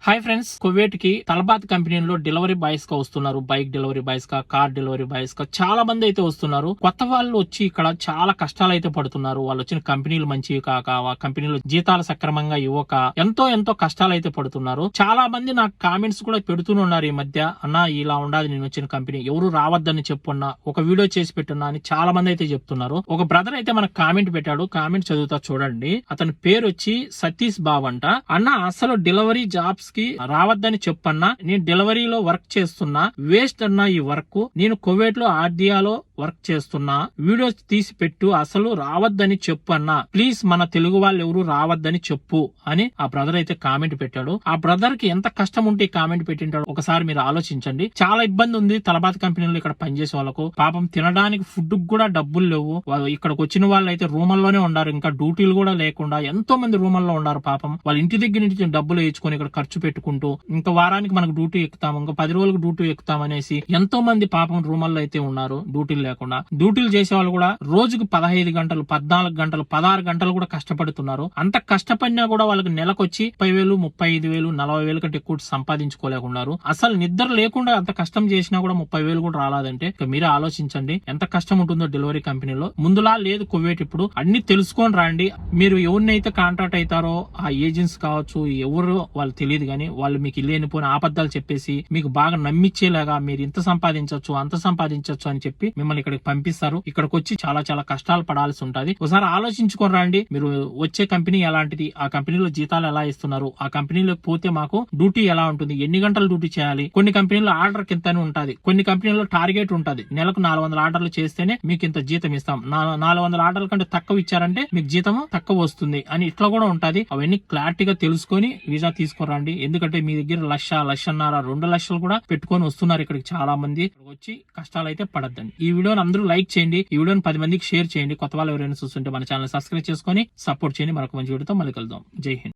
Hi friends, Kuwait కి తలబాత్ కంపెనీలో delivery boys గా వస్తున్నారు. బైక్ డెలివరీ బాయ్స్ గా, కార్ డెలివరీ బాయ్స్ గా చాలా మంది అయితే వస్తున్నారు. కొత్త వాళ్ళు వచ్చి ఇక్కడ చాలా కష్టాలు అయితే పడుతున్నారు. వాళ్ళు వచ్చిన కంపెనీలు మంచివి కాక, ఆ కంపెనీలో జీతాలు సక్రమంగా ఇవ్వక ఎంతో కష్టాలు అయితే పడుతున్నారు. చాలా మంది నాకు కామెంట్స్ కూడా పెడుతూనే ఉన్నారు ఈ మధ్య. అన్నా ఇలా ఉండాలి నేను వచ్చిన కంపెనీ, ఎవరు రావద్దని చెప్పున్నా, ఒక వీడియో చేసి పెట్టున్నా అని చాలా మంది అయితే చెప్తున్నారు. ఒక బ్రదర్ అయితే మనకు కామెంట్ పెట్టాడు. కామెంట్ చదువుతా చూడండి. అతని పేరు వచ్చి సతీష్ బాబు అంట. అన్న అసలు డెలివరీ జాబ్స్ కి రావద్దని చెప్పన్నా, నేను డెలివరీలో వర్క్ చేస్తున్నా, వేస్ట్ అన్నా ఈ వర్క్. నేను కువైట్ లో ఆర్డియాలో వర్క్ చేస్తున్నా, వీడియోస్ తీసి పెట్టు, అసలు రావద్దని చెప్పు అన్నా, ప్లీజ్ మన తెలుగు వాళ్ళు ఎవరు రావద్దని చెప్పు అని ఆ బ్రదర్ అయితే కామెంట్ పెట్టాడు. ఆ బ్రదర్ కి ఎంత కష్టం ఉంటే కామెంట్ పెట్టింటాడు ఒకసారి మీరు ఆలోచించండి. చాలా ఇబ్బంది ఉంది తలబాత్ కంపెనీలో ఇక్కడ పనిచేసే వాళ్ళకు. పాపం తినడానికి ఫుడ్ కూడా డబ్బులు లేవు. ఇక్కడికి వచ్చిన వాళ్ళు అయితే రూమల్లోనే ఉన్నారు, ఇంకా డ్యూటీలు కూడా లేకుండా ఎంతో మంది రూమల్లో ఉన్నారు. పాపం వాళ్ళ ఇంటి దగ్గర నుంచి డబ్బులు వేయించుకొని ఇక్కడ ఖర్చు పెట్టుకుంటూ, ఇంకా వారానికి మనకు డ్యూటీ ఎక్కుతాము, ఇంకా 10 రోజులకు డ్యూటీ ఎక్కుతాం అనేసి ఎంతో మంది పాపం రూమల్లో అయితే ఉన్నారు డ్యూటీలు లేకుండా. డ్యూటీలు చేసే వాళ్ళు కూడా రోజుకు 15 గంటలు, 14 గంటలు, 16 గంటలు కూడా కష్టపడుతున్నారు. అంత కష్టపడినా కూడా వాళ్ళకి నెలకొచ్చి 30,000, 35,000, 40,000 కంటే ఎక్కువ సంపాదించుకోలేకున్నారు. అసలు నిద్ర లేకుండా అంత కష్టం చేసినా కూడా 30,000 కూడా రాలేదంటే ఇక మీరే ఆలోచించండి ఎంత కష్టం ఉంటుందో డెలివరీ కంపెనీలో. ముందులా లేదు కువైట్ ఇప్పుడు. అన్ని తెలుసుకొని రండి. మీరు ఎవరినైతే కాంట్రాక్ట్ అవుతారో ఆ ఏజెంట్స్ కావచ్చు, ఎవరు వాళ్ళు తెలియదు కానీ వాళ్ళు మీకు లేనిపోయిన ఆపద్దాలు చెప్పేసి మీకు బాగా నమ్మించేలాగా మీరు ఇంత సంపాదించవచ్చు, అంత సంపాదించవచ్చు అని చెప్పి మిమ్మల్ని ఇక్కడికి పంపిస్తారు. ఇక్కడికి వచ్చి చాలా కష్టాలు పడాల్సి ఉంటది. ఒకసారి ఆలోచించుకొని రండి. మీరు వచ్చే కంపెనీ ఎలాంటిది, ఆ కంపెనీలో జీతాలు ఎలా ఇస్తున్నారు, ఆ కంపెనీలోకి పోతే మాకు డ్యూటీ ఎలా ఉంటుంది, ఎన్ని గంటలు డ్యూటీ చేయాలి. కొన్ని కంపెనీలో ఆర్డర్ కింద ఉంటది, కొన్ని కంపెనీలో టార్గెట్ ఉంటది. నెలకు 400 ఆర్డర్లు చేస్తేనే మీకు ఇంత జీతం ఇస్తాం, 400 ఆర్డర్ల కంటే తక్కువ ఇచ్చారంటే మీకు జీతం తక్కువ వస్తుంది అని ఇట్లా కూడా ఉంటది. అవన్నీ క్లారిటీగా తెలుసుకొని వీసా తీసుకురండి. ఎందుకంటే మీ దగ్గర 1,00,000, 2 లక్షలు కూడా పెట్టుకొని వస్తున్నారు ఇక్కడికి చాలా మంది. వచ్చి కష్టాలు అయితే పడద్దండి. ఈ వీడియోని అందరూ లైక్ చేయండి, ఈ వీడియోని 10 మందికి షేర్ చేయండి. కొత్త వాళ్ళు ఎవరైనా చూస్తుంటే మన ఛానల్ సబ్స్క్రైబ్ చేసుకొని సపోర్ట్ చేయండి. మరొక మంచి వీడియోతో మళ్ళీ కలుద్దాం. జై హింద్.